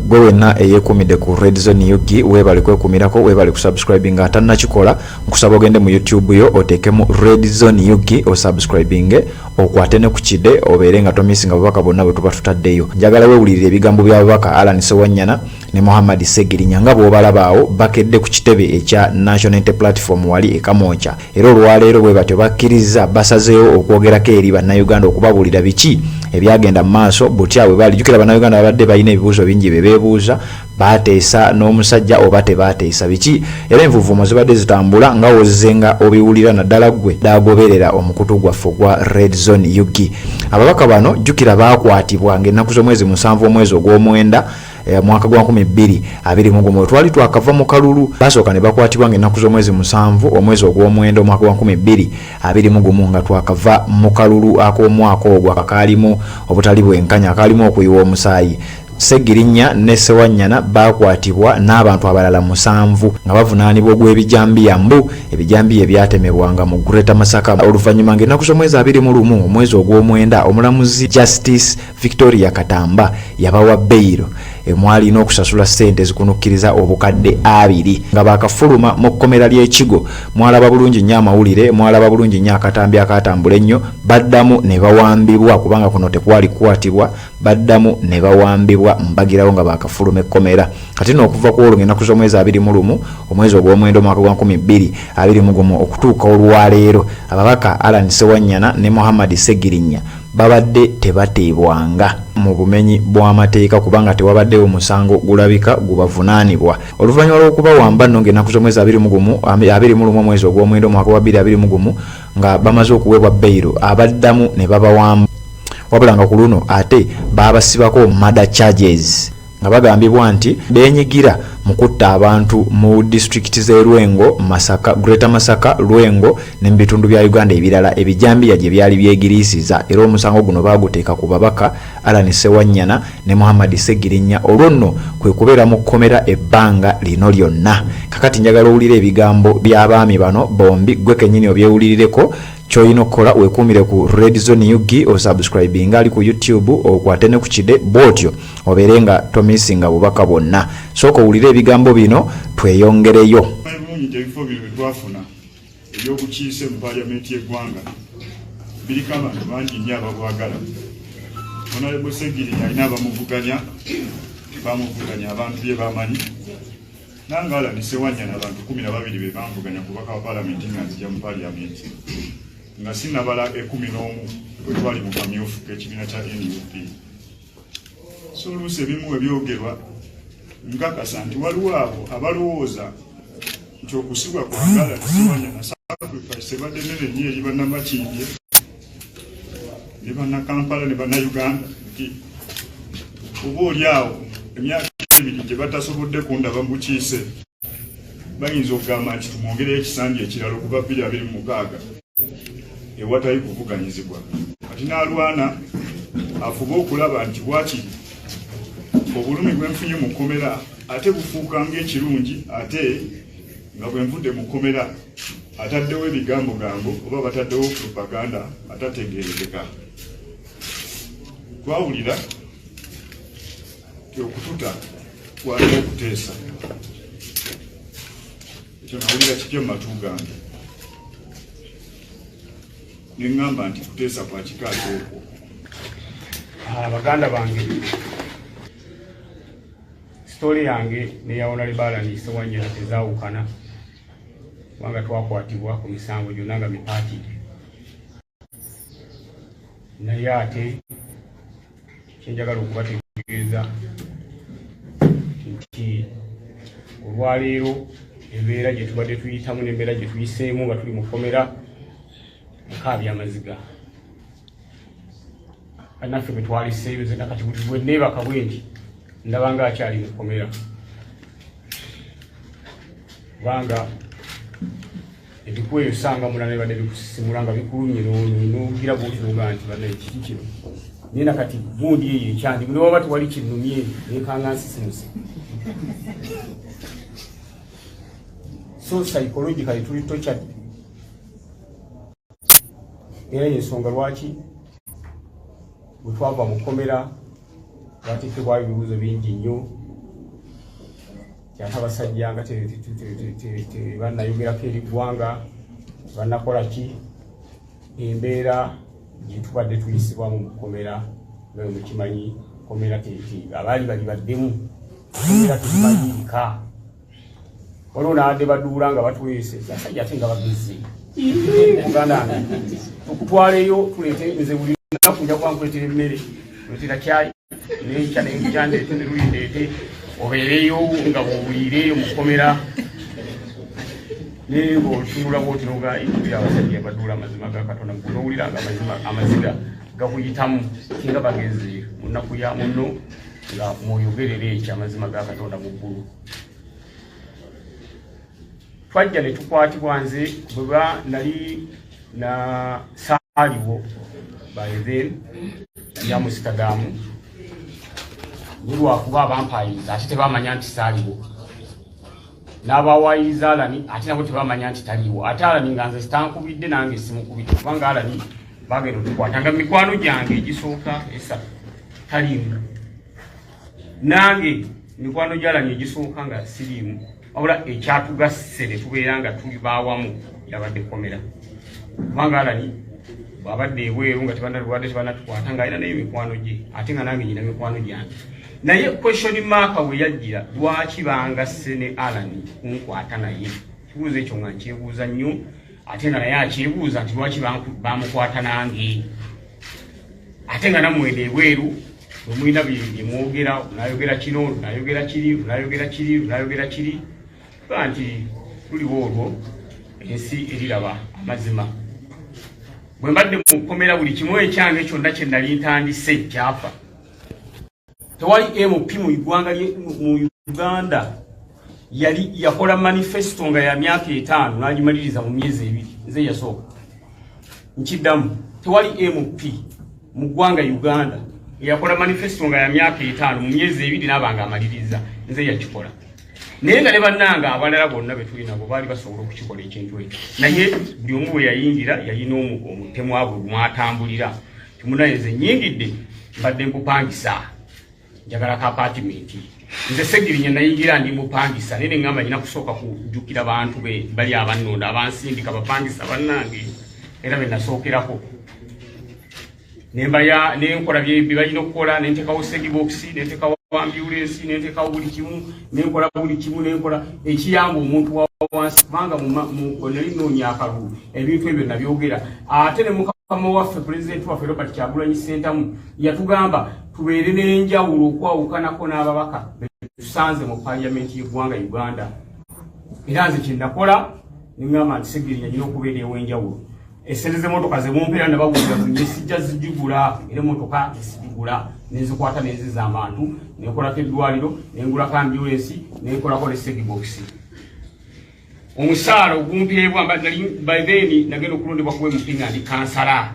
gwe wenna eyekumidde ku Red Zone Yugi webale kwekumirako webale kusubscribing atanna kikola nkusaba ogende mu YouTube yo otekemu Red Zone Yugi o subscribing okwate ne kukide obeere nga tomisinga babaka bonna bwe tuba tutaddeyo. Njagala wewulirire ebigambo bya babaka Alan Ssewannyana ne Muhammad Ssegirinnya nga bw'obalabaawo bakedde ku kitebe ekya National Unity Platform wali ekamonca era olwaleero bwe batyo bakkiriza basazeewo okwogerako eri bannayuganda okubabuulira biki ebyagenda mu maaso butya bwe balijjukira bannayuganda babadde balina ebibuuzo bingi bye beebuuza bateesa n'omusajja oba tebateesa biki era envuvumo zibadde zitambula nga wozenga obiwulira naddala gwe dagoberera omukutu gwaffe gwa Red Zone Yugi. Ababaka bano jjukira baakwatibwa ng'ennaku z'omwezi 7 omwezi ogw'omwenda mwaka gwa 2021 twali twakava mu kalulu basooka ne bakwatibwa ng'ennaku z'omwezi 7 omwezi ogw'omwenda omwaka gwa 2021 nga twakava mu kalulu ak'omwaka ogwo akaalimu obutali bwenkanya akaalimu okuyiwa omusaayi. Ssegirinnya ne Ssewannyana bakwatibwa n'abantu abalala 7 nga bavunaanibwa ogw'ebijambiya mbu ebijambiya ebyatemebwanga mu Greater Masaka oluvannyuma ng'ennaku z'omwezi 21 omwezi ogw'omwenda omulamuzi Justice Victoria Katamba yabawa bail mwali n'okusasula ssente zikunukkiriza obukadde 2 nga bakafuluma mu kkomera ly'ekigo. Mwalaba bulungi nnyo amawulire mwalaba bulungi nnyo akatambi akatambula ennyo baddamu ne bawambibwa kubanga kuno tekwali kukwatibwa baddamu ne bawambibwa mbagirawo nga bakafuluma ekkomera. Kati n'okuva ku olwo ng'ennaku z'omwezi 21 omwezi ogw'omwenda omwaka gwa 2021 okutuuka olwaleero ababaka Alan Ssewannyana ne Muhammad Ssegirinnya babadde tebateebwanga mu bumenyi bw'amateeka kubanga tewabaddewo musango gulabika gubavunaanibwa. Oluvannyuma lw'okubawamba nno ng'ennaku z'omwezi 21 omwezi ogw'omwenda omwaka gwa 2021 nga bamaze okuweebwa bail abaddamu ne babawamba wabula nga ku luno ate baabasibako murder charges nga bagambibwa nti beenyigira mu kutta abantu mu district z'e Lwengo, Masaka, Greater Masaka, Lwengo ne mu bitundu bya Uganda ebirala ebijambiya gye byali byegiriisiza era omusango guno baaguteeka ku babaka Alan Ssewannyana ne Muhammad Ssegirinnya olwo nno kwe kubeera mu kkomera ebbanga lino lyonna. Kakati njagala owulire ebigambo by'abaami bano bombi gwe kennyini obyewulirireko. Kyoyina okukola weekuumire ku Red Zone Yugi o subscribing ali ku YouTube okwate ne ku kide bwotyo obeere nga tomisinga bubaka bwonna. Sooka owulire ebigambo bino tweyongereyo. Ebifo bino bye twafuna ebyokukiise mu paalamenti y'eggwanga biriko abantu bangi nnyo ababwagala. Honorable Ssegirinnya alina abamuvuganya abantu bye bamanyi nange Alan Ssewannyana abantu 12 be bamvuganya ku bubaka wa paalamenti nga nzija mu paalamenti nga sinabala 11 bwe twali mu kamyufu k'ekibiina kya NUP. So oluusi ebimu ebyogerwa nkakasa nti waliwo abo abalowooza nti okusibwa kwa Alan Ssewannyana sacrifice ebadde nnene nnyo eri bannamakindye ne bannakampala ne bannayuganda nti oba oli awo emyaka 2 gye batasobodde kundaba mu bukiise bayinza okugamba nti tumwongereyo ekisanja ekirala okuva 2026 ewatali kuvuganyizibwa. Kati n'alwana afuba okulaba nti bwakiri obulumi bwe nfunye mu kkomera ate bufuuka ng'ekirungi ate nga bwe nvudde mu kkomera ataddewo ebigambo oba bataddewo propaganda atategeerekeka. Twawulira okututa kwali Okuteesa ekyo nawulira kipya mu matu gange neŋŋamba nti Okuteesa kwa kika kyokwo. Baganda bange sitoli yange neya Honorable Alan Ssewannyana tezaawukana kubanga twakwatibwa ku misango gyonna nga mipaatire naye ate kyenjagala okubategeeza nti olwaleero embeera gye tubadde tuyitamu n'embeera gye tuyiseemu nga tuli mu kkomera Akaabye amaziga annaffe bwe twaliseeyo zena kati bwe neebaka bwe nti ndaba nga akyali mu kkomera kubanga ebikweyo sanga mulala ebadde bikusisimula nga bikulumye n'ogira bw'okiruga nti banaye kiki kino naye nakati gundi eyo ekyandi buli waba tewali kinnumye nekanga nsisimuse. So psychologically tuli tortured era y'ensonga lwaki bwe twava mu kkomera bateekebwayo ebibuuzo bingi nnyo kyabasajja nga bannayogera eri ggwanga bannakola ki embeera gyetubadde tuyisibwa mu kukomera naye mukimanyi komera abaali bali baddemu komera tezibalirika waliwo naadde baduula nga batwese basajja ate nga bagezi muganda tukutwaleyo tuleete nze buli naku nja kuba nkuleetera emmere kuleetera kyayi nekyandeete ne lulindeete obeereyo nga bwobulire mukomera naye bw'otunula bw'otinoga ebiri abasajja baduula amazima ga Katonda nowulira nga amaziga gakuyitamu kinga bagezi mu nnaku ya muno nga mwoyogerera ekyo amazima ga Katonda mu ggulu. Twajja ne tukwatibwa nze bweba nali na saaliwo by then ya Amsterdam nilwakuba abampayiza ate tebamanya nti saaliwo n'abawayiza Alani ate nabo tebamanya nti taliwo ate Alani nga nze sitankubidde nange simukubidde kubanga Alani bagenda tukwatanga mikwano gyange egisooka esatu taliimu nange mikwano gya Alani egisooka nga siriimu wabula ekyatugasse ne tubeera nga tuli baawamu yabadde komera kubanga Alani bwabadde ebweru nga tebanatukwata nga alina naye mikwano gye ate nga nange nyina mikwano gyange naye question mark we yajjira lwaki bangasse ne Alani kunkwata naye kibuuzo ekyo nga nkyebuuza nnyo ate nga naye akyebuuza nti lwaki bamukwata nange ate nga namwenda ebweru omwina byemwogera nayogera kino nayogera kiri nayogera kiri nayogera kiri nti tuliwo olwo ensi eriraba amazima bwe mbadde mukomera buli kimu ekyange kyonna kye nali ntandise kyafa tewali MP mu ggwanga mu Uganda yali yakola manifesto nga ya myaka 5 n'agimaliriza mu myezi 2 nze yasooka nkiddamu tewali MP mu ggwanga Uganda yakola manifesto nga ya myaka 5 mu myezi 2 n'abanga amaliriza nze yakikola naye nga ne bannanga abalala bonna betuli nabo baali basobola okukikola ekintu ekyo naye buli omu bwe yayingira yalina omutemu abo mwatambulira kimunayeze nyingidde mbadde mpupangisa njagala ka apartment nze Ssegirinnya nayingira ndi mupangisa nene ngamba nyina kusooka kujjukira bantu be bali abannonda abansindika bapangisa bannange era be nasookerako nembaya nenkola bye balina okukola nentekawo Ssegibox nentekawo ambulance nentekawo buli kimu nenkola buli kimu nenkola ekiyamba omuntu wa wansi kubanga nali noonya akalulu ebintu ebyo nabyogera ate ne mukama waffe president waffe Robert Kyagulanyi Ssentamu yatugamba tubeere n'enjawulo okwawukanako n'ababaka tusanze mu parliament y'eggwanga Uganda era nze kyennakola ningamba nti Ssegirinnya nyina okubeera ewenjawulo esente z'emmotoka ze mumpeera nabawulira nesijja zijigula era emmotoka esijigula nezikwata neziza abantu nenkolako eddwaliro nengulako ambulance nenkolako ne Ssegibox omusaala ogumpeebwa by then nagenda okulondebwa kuba MP nga ndi kansala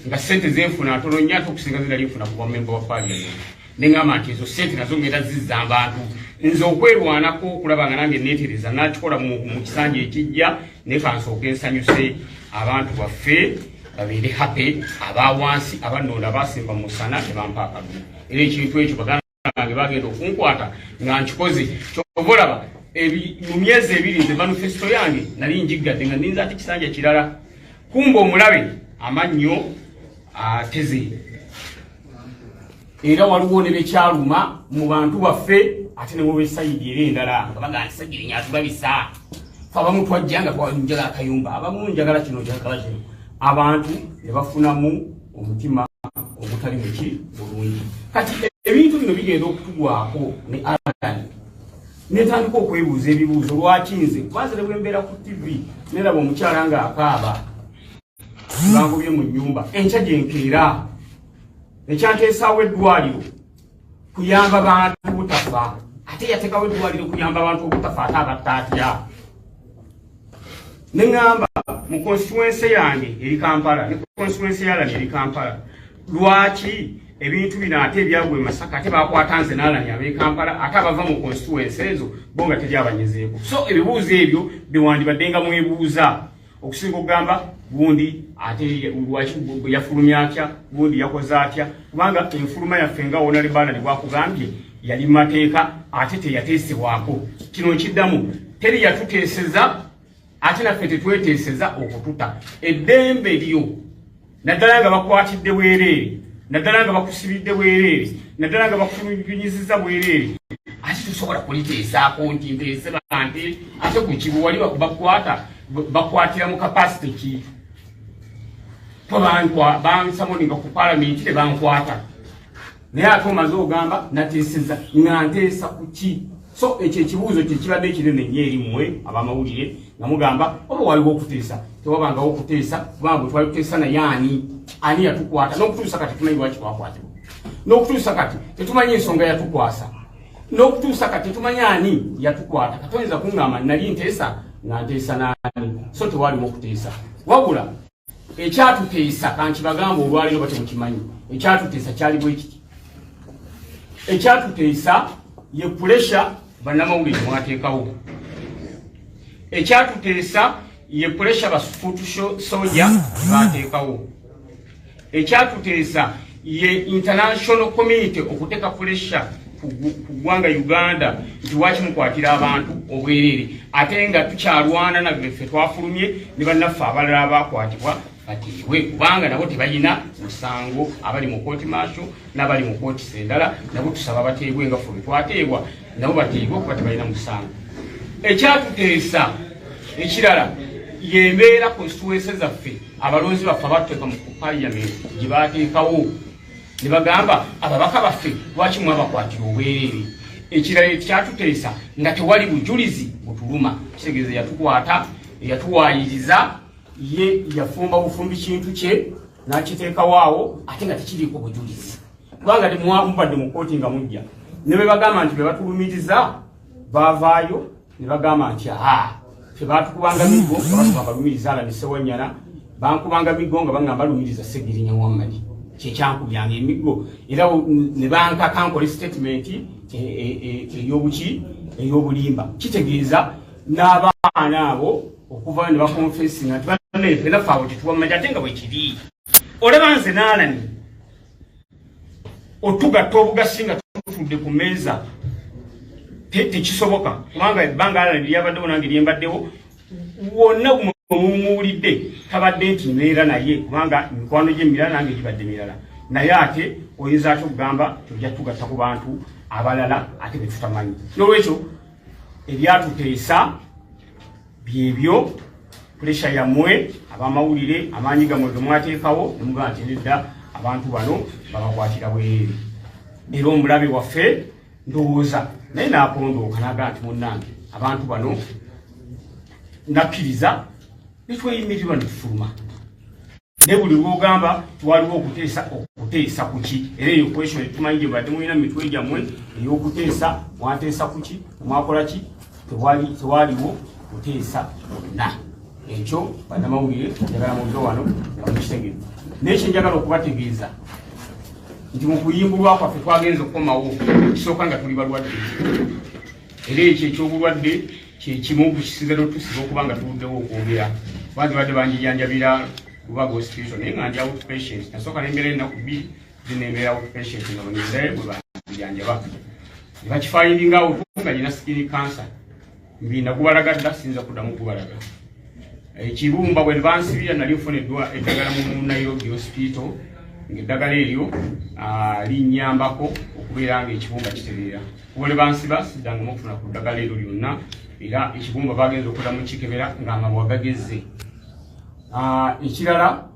nga sente zenfuna ntono nnyo ate okusinga zinali nfuna kuba member wa parliament nengamba nti ezo sente nazo ngenda zizza abantu nze okwerwanako okulaba nga nange neetereza nakikola mu kisanja ekijja nekansooka ensanyuse abantu baffe babeere happy abawansi abannonda abasemba mu musana ne bampa akadumu era ekintu ekyo baganda bange bagenda okunkwata nga nkikoze kyobolaba mu myezi 2 nze manifesto yange nali njiggadde nga ninza ati kisanja kirala kumba omulabe amannyo ateze era waliwo ne bekyaluma mu bantu baffe ate ne webesayidi era endala nga bagamba Ssegirinnya atugabisa abamu twajjanga twanjagala akayumba abamu njagala kino njagala kino abantu ne bafunamu omutima ogutali muki bulungi kati ebintu bino bigenda okutugwako ne Alani netandika okwebuuza ebibuuzo lwaki nze bazire bwembeera ku TV neraba omukyala nga akaaba bangobye mu nnyumba enkya gyenkeera ekyanteesaawo eddwaliro kuyamba bantu butafa ate yateekawo eddwaliro kuyamba abantu obutafa ate abattaatya nengamba mu constituency yange eri Kampala ne constituency y'Alani eri Kampala lwaki ebintu bino ate ebyagwe Masaka ate bakwata nze n'Alani ab'e Kampala ate abava mu constituency ezo bo nga teryabanyezeeko so ebibuuzo ebyo biwandibadde nga mwebuuza okusinga okugamba gundi ate lwaki yafulumya atya gundi yakoze atya kubanga enfuluma yaffe nga wona libana ne bwakugambye yali mateeka ate teyateesebwako. Kino nkiddamu teri yatuteeseza ate naffe tetweteeseza okututa. Eddembe lyo naddala nga bakwatidde bwereere, naddala nga bakusibidde bwereere, naddala nga bakunyizizza bwereere, ate tusobola kuliteesaako nti nteese bante ate ku kibu wali bakwatira mu kapasite ki bansamoninga ku palamenti tebankwata naye ate omaze ogamba nateeseza nga nteesa ku ki. So ekyo ekibuuzo kye kibadde ekinene nnyo eri mmwe abamawulire nga mugamba oba waliwo okuteesa tewabangawo okuteesa kubanga bwe twali kuteesa naye ani yatukwata n'okutuusa kati tumanyi lwaki twakwatibwa n'okutuusa kati tetumanyi ensonga yatukwasa n'okutuusa kati tetumanyi ani yatukwata kati oyinza kuŋŋamba nali nteesa nga nteesa n'ani. So tewaliwo okuteesa wabula ekyatuteesa kankibagamba olwaliro batemukimanyi ekyatuteesa kyali bwe kiti. Ekyatuteesa ye pressure bannamawulire mwateekawo. Ekyatuteesa ye pressure basufuutu soja bateekawo. Ekyatuteesa ye international community okuteeka pressure ku ggwanga Uganda nti waki mukwatira abantu obwereere ate nga tukyalwana nabbe ffe twafulumye ne bannaffe abalala abakwatibwa batiibwe kubanga nabo tebalina musango abali mu kooti maasho n'abali mu kooti sendala nabo tusaba bateebwe nga ffe bwe twateebwa nabo bateebwe kuba tebalina musango. Ekyatuteesa ekirala yembeera konstituensi zaffe abalonzi baffe abatuteeka mu parliament gye baateekawo ne bagamba ababaka baffe lwaki mwabakwatira obwereere. Ekirala ekyatuteesa nga tewali bujulizi butuluma kitegeeza yatukwata yatuwaayiriza ye yafumba bufumbi kintu kye n'akiteekawo awo ate nga tekiriiko bujulizi kubanga temubadde mu kooti nga mujja ne bwe bagamba nti be batulumiriza baavaayo ne bagamba nti ffe baatukubanga miggo nga balumiriza Alani Ssewannyana bankubanga miggo nga bangamba balumiriza Ssegirinnya Muhammad kyekyankubyanga emiggo era ne bankaka nkole statement ey'obulimba kitegeeza n'abaana abo okuvayo ne bakonfesinga nti banneefe naffe abo tetuwamanya ate nga bwe kiri olaba nze n'Alani otugatta obugasi nga tutudde ku mmeeza tekisoboka kubanga ebbanga Alani lyabaddewo nange lyembaddewo wonna mumuwulidde tabadde nti mbeera naye kubanga mikwano gy'emirala nange gibadde mirala naye ate oyinza ate okugamba tojja tugatta ku bantu abalala ate be tutamanyi. N'olwekyo ebyatuteesa byebyo pressure yammwe abamawulire amaanyi gammwe ge mwateekawo ne mugamba nti nedda abantu bano babakwatira bwereere era omulabe waffe ndowooza naye n'apondooka n'agamba nti munnange abantu bano nakkiriza ne tweyimirirwa ne tufuluma naye buli lw'ogamba twaliwo okuteesa ku ki era eyo question tumanyi gye badde mulina mitwe gyammwe ey'okuteesa mwateesa ku ki mwakola ki tewaliwo kuteesa bonna. Ekyo bannamawulire njagala muvyo wano nga mukitegeeza naye kyenjagala okubategeeza nti mu kuyimbulwa kwaffe twagenza okukomawo kisooka nga tuli balwadde era ekyo ekyobulwadde kyekimu kukisigala otusiba okuba nga tuluddewo okwogera banzi badde banjijanjabira lubaga hospital naye nga ndi outpatient nasooka nembeera ennaku bbiri zinembeera outpatient nga bwenendaye bwe banjijanjaba ne bakifayindinga awo nga nyina skin cancer mbinda kubalaga dda sinza kuddamu kubalaga ekibumba bwe bansibira nali nfuneddwa eddagala mu Nairobi hospital ng'eddagala eryo linnyambako okubeera nga ekibumba kitereera kuba bansiba siddangamu okufuna ku ddagala eryo lyonna era ekibumba bagenza okuddamu kikebera ng'amabwa gagezze. Ekirala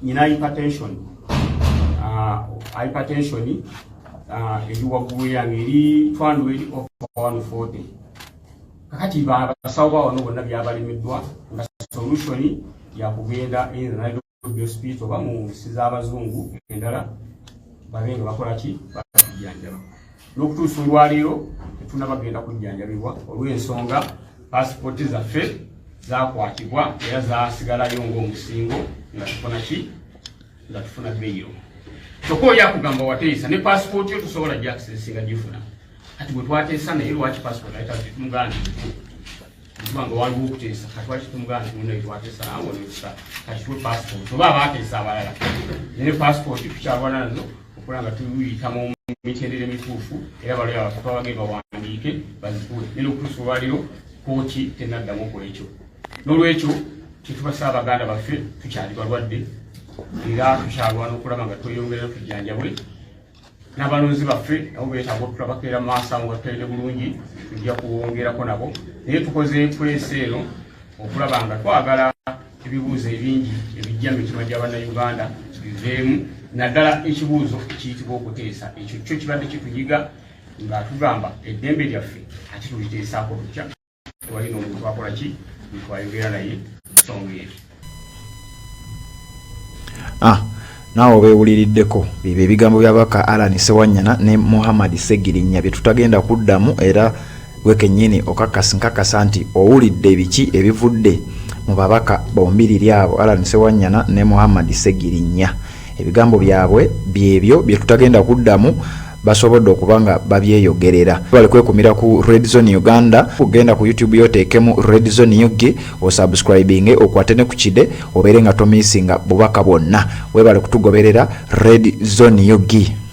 nyina hypertension eri waggulu yange eri 200/140 kakati basawo bawano bonna byabalemeddwa nga solution yakugenda Nairobi hospital oba mu nsi z'abazungu endala babenga bakola ki bakujjanjaba n'okutuusa olwaleero tetunabagenda kujjanjabibwa olw'ensonga pasipoti zaffe zakwatibwa era zasigalayo ng'omusingo nga tufuna ki nga tufuna beyiro kyokka oli akugamba wateesa ne pasipoti yo tusobola gyakisesinga gifuna kati bwe twateesa naye lwaki pasipoti ayita tumuganda kubanga waliwo okuteesa kati lwaki tumuganda munaye twateesa nawe netusa kati tuwe pasipoti oba abaateesa abalala naye pasipoti tukyalwana nazo okuba nga tuyita mu emitendera emituufu era balaya abantu abagenda bawandiike bazikuwe nera okutuusa olwaliro kooti tenaddamu ku ekyo n'olwekyo kitubasaa abaganda baffe tukyali balwadde era tukyalwana okulaba nga tweyongerera tujjanjabwe n'abalonzi baffe nabo beetaaga otulabako era maaso awo nga tutalire bulungi tujja kuwongerako nabo naye tukoze kwesa eno okulaba nga twagala ebibuuzo ebingi ebijja mu mitima gy'abannayuganda biveemu naddala ekibuuzo ekiyitibwa okuteesa ekyo kyo kibadde kituyiga nga tugamba eddembe lyaffe ate tuliteesaako tutya tewali n'omuntu twakola ki twayogera naye nsonga eyo. Naawe obeewuliriddeko bibyo ebigambo by'abaka Alan Ssewannyana ne Muhammad Ssegirinnya bye tutagenda kuddamu era gwe kennyini nkakasa nti owulidde biki ebivudde mu babaka bombiriri abo Alan Ssewannyana ne Muhammad Ssegirinnya. Ebigambo byabwe byebyo bye tutagenda kuddamu basobodde okuba nga babyeyogerera. Bali kwekumira ku Red Zone Uganda, kugenda ku YouTube yoteekemu Red Zone UG osubscribinge okwate ne ku kide obeere nga tomisinga bubaka bwonna. Webale kutugoberera Red Zone UG.